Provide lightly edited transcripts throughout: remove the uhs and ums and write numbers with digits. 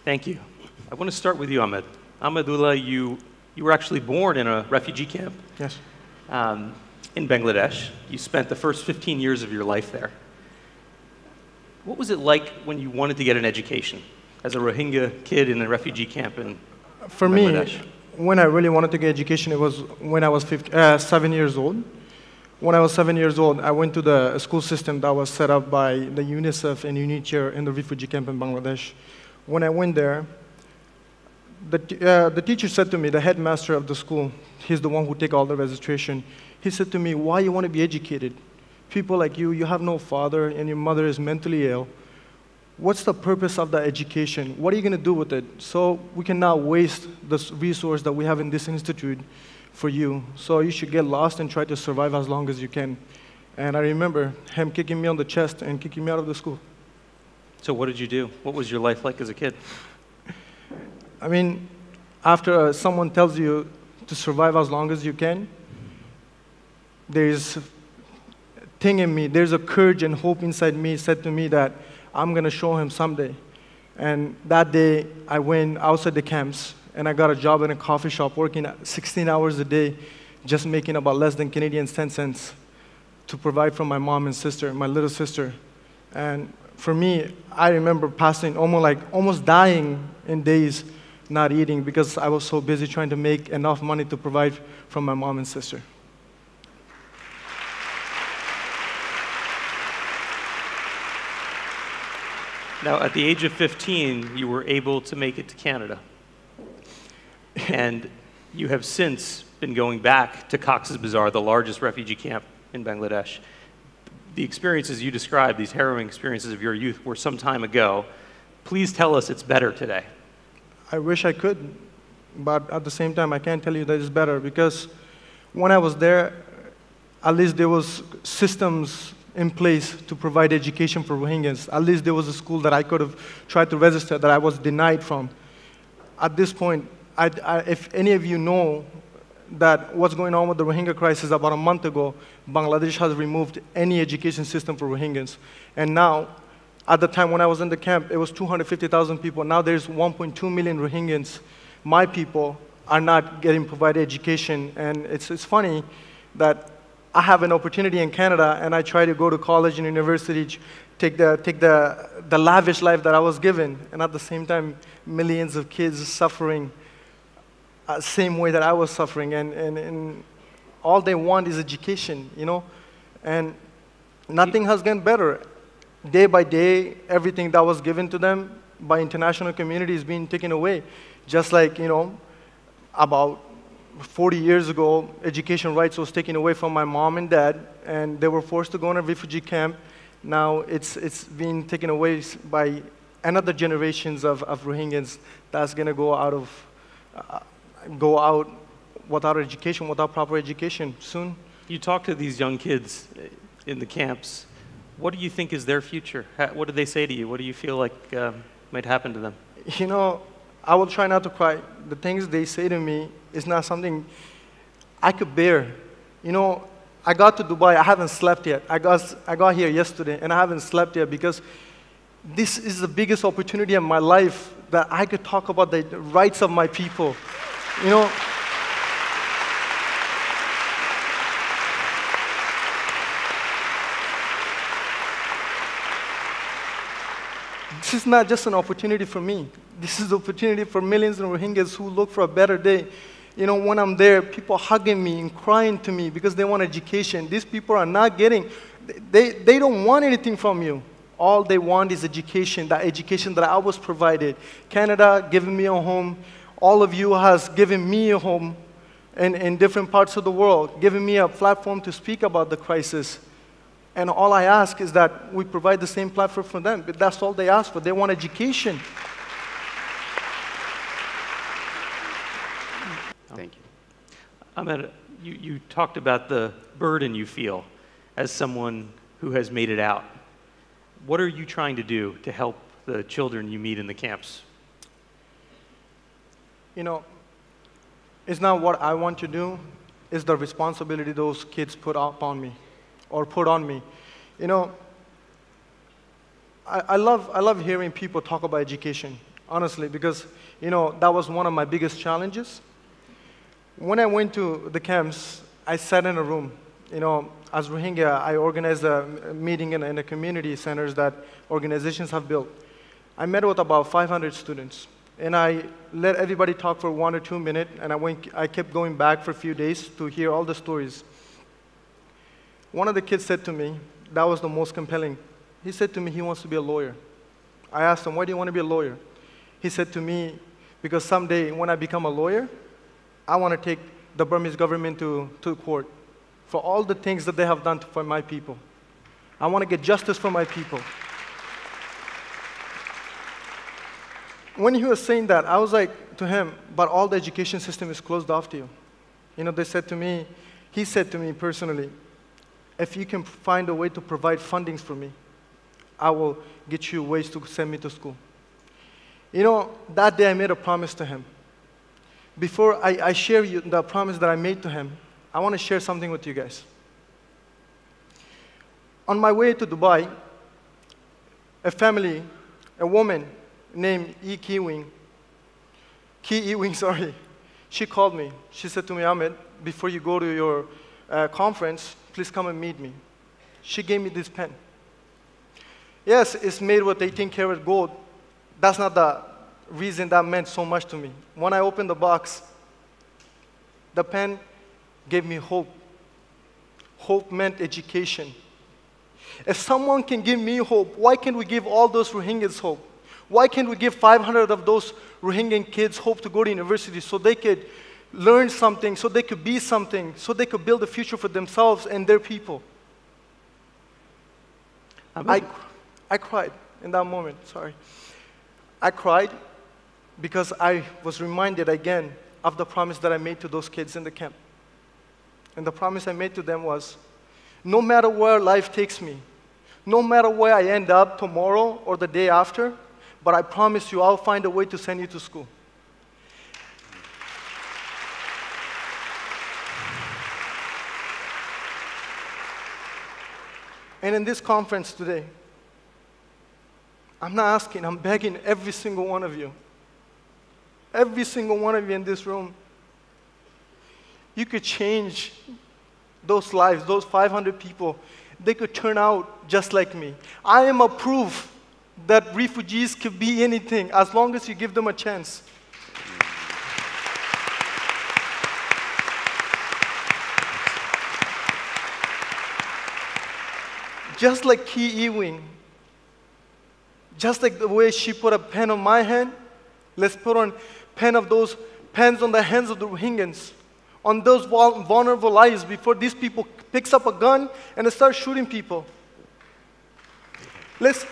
Thank you. I want to start with you, Ahmad. Ullah, you were actually born in a refugee camp. Yes. In Bangladesh. You spent the first 15 years of your life there. What was it like when you wanted to get an education as a Rohingya kid in a refugee camp in For Bangladesh? me, when I really wanted to get education, it was when I was 7 years old. When I was 7 years old, I went to the school system that was set up by the UNICEF and UNICEF in the refugee camp in Bangladesh. When I went there, the teacher said to me, the headmaster of the school, he's the one who take all the registration, he said to me, why you want to be educated? People like you have no father and your mother is mentally ill. What's the purpose of the education? What are you going to do with it? So we cannot waste this resource that we have in this institute for you. So you should get lost and try to survive as long as you can. And I remember him kicking me on the chest and kicking me out of the school. So what did you do? What was your life like as a kid? I mean, after someone tells you to survive as long as you can, there's a thing in me, there's a courage and hope inside me said to me that I'm going to show him someday. And that day, I went outside the camps, and I got a job in a coffee shop working 16 hours a day, just making about less than Canadian 10 cents to provide for my mom and sister, my little sister. And for me, I remember passing almost dying in days not eating because I was so busy trying to make enough money to provide for my mom and sister. Now, at the age of 15, you were able to make it to Canada. And you have since been going back to Cox's Bazar, the largest refugee camp in Bangladesh. The experiences you described, these harrowing experiences of your youth, were some time ago. Please tell us it's better today. I wish I could, but at the same time, I can't tell you that it's better because when I was there, at least there was systems in place to provide education for Rohingyas. At least there was a school that I could have tried to register that I was denied from. At this point, if any of you know that what's going on with the Rohingya crisis, about a month ago, Bangladesh has removed any education system for Rohingyas. And now, at the time when I was in the camp, it was 250,000 people. Now there's 1.2 million Rohingyans. My people are not getting provided education. And it's funny that I have an opportunity in Canada, and I try to go to college and university, take the lavish life that I was given, and at the same time, millions of kids suffering same way that I was suffering, and all they want is education, you know, and nothing has gotten better. Day by day, everything that was given to them by international community is being taken away, just like, you know, about 40 years ago, education rights was taken away from my mom and dad, and they were forced to go in a refugee camp. Now it's being taken away by another generations of Rohingyans that's going to go out without education, without proper education soon. You talk to these young kids in the camps. What do you think is their future? What do they say to you? What do you feel like might happen to them? You know, I will try not to cry. The things they say to me is not something I could bear. You know, I got to Dubai, I haven't slept yet. I got here yesterday, and I haven't slept yet because this is the biggest opportunity in my life that I could talk about the rights of my people. You know, this is not just an opportunity for me. This is an opportunity for millions of Rohingyas who look for a better day. You know, when I'm there, people hugging me and crying to me because they want education. These people are not getting, they don't want anything from you. All they want is education, that education that I was provided. Canada giving me a home. All of you has given me a home in different parts of the world, giving me a platform to speak about the crisis. And all I ask is that we provide the same platform for them. But that's all they ask for. They want education. Thank you. Ahmed, you talked about the burden you feel as someone who has made it out. What are you trying to do to help the children you meet in the camps? You know, it's not what I want to do. It's the responsibility those kids put upon me. Or put on me. You know, I love hearing people talk about education. honestly, because, that was one of my biggest challenges. When I went to the camps, I sat in a room. As Rohingya, I organized a meeting in the community centers that organizations have built. I met with about 500 students, and I let everybody talk for 1 or 2 minutes, and I kept going back for a few days to hear all the stories. One of the kids said to me, that was the most compelling. He said to me he wants to be a lawyer. I asked him, why do you want to be a lawyer? He said to me, because someday when I become a lawyer, I want to take the Burmese government to court for all the things that they have done for my people. I want to get justice for my people. When he was saying that, I was like to him, but all the education system is closed off to you. They said to me, he said to me personally, if you can find a way to provide fundings for me, I will get you ways to send me to school. That day I made a promise to him. Before I share you the promise that I made to him, I want to share something with you guys. On my way to Dubai, a woman named Ki Ewing, she called me. She said to me, Ahmed, before you go to your conference, please come and meet me. She gave me this pen. Yes, it's made with 18-karat gold. That's not the reason that meant so much to me. When I opened the box, the pen gave me hope. Hope meant education. If someone can give me hope, why can't we give all those Rohingyas hope? Why can't we give 500 of those Rohingyan kids hope to go to university so they could learn something, so they could be something, so they could build a future for themselves and their people? I cried in that moment, sorry. I cried because I was reminded again of the promise that I made to those kids in the camp. And the promise I made to them was, no matter where life takes me, no matter where I end up tomorrow or the day after, but I promise you I'll find a way to send you to school. And in this conference today, I'm not asking, I'm begging every single one of you in this room, you could change those lives, those 500 people. They could turn out just like me. I am a proof that refugees could be anything as long as you give them a chance. Just like Ki Ewing, just like the way she put a pen on my hand, let's put on those pens on the hands of the Rohingyans, on those vulnerable lives before these people picks up a gun and start shooting people. Let's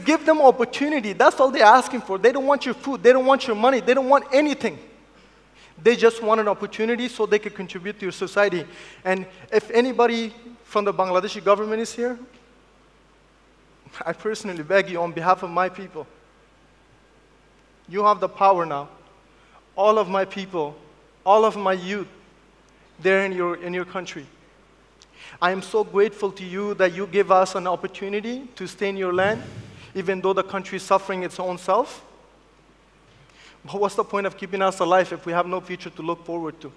give them opportunity. That's all they're asking for. They don't want your food. They don't want your money. They don't want anything. They just want an opportunity so they can contribute to your society. And if anybody from the Bangladeshi government is here, I personally beg you on behalf of my people, you have the power now. All of my people, all of my youth, they're in your country. I am so grateful to you that you give us an opportunity to stay in your land, even though the country is suffering its own self. But what's the point of keeping us alive if we have no future to look forward to?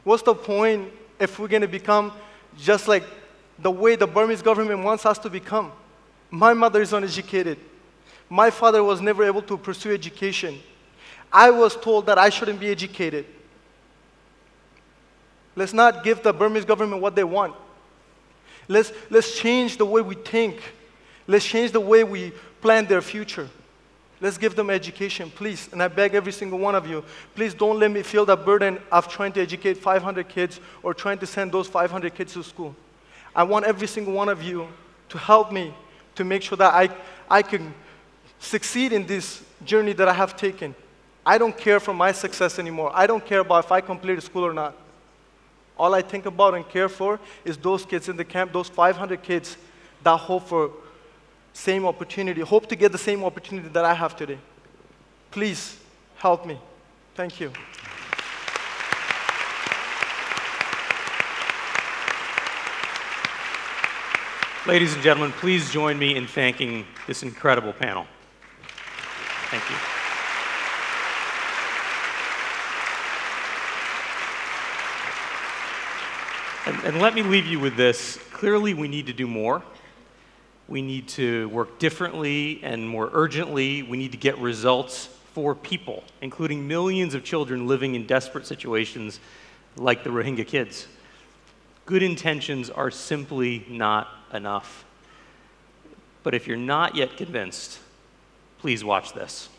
What's the point if we're going to become just like the way the Burmese government wants us to become? My mother is uneducated. My father was never able to pursue education. I was told that I shouldn't be educated. Let's not give the Burmese government what they want. Let's change the way we think. Let's change the way we plan their future. Let's give them education, please. And I beg every single one of you, please don't let me feel the burden of trying to educate 500 kids or trying to send those 500 kids to school. I want every single one of you to help me to make sure that I can succeed in this journey that I have taken. I don't care for my success anymore. I don't care about if I completed school or not. All I think about and care for is those kids in the camp, those 500 kids that hope for same opportunity, hope to get the same opportunity that I have today. Please help me. Thank you. Ladies and gentlemen, please join me in thanking this incredible panel. Thank you. And let me leave you with this. Clearly, we need to do more. We need to work differently and more urgently. We need to get results for people, including millions of children living in desperate situations like the Rohingya kids. Good intentions are simply not enough. But if you're not yet convinced, please watch this.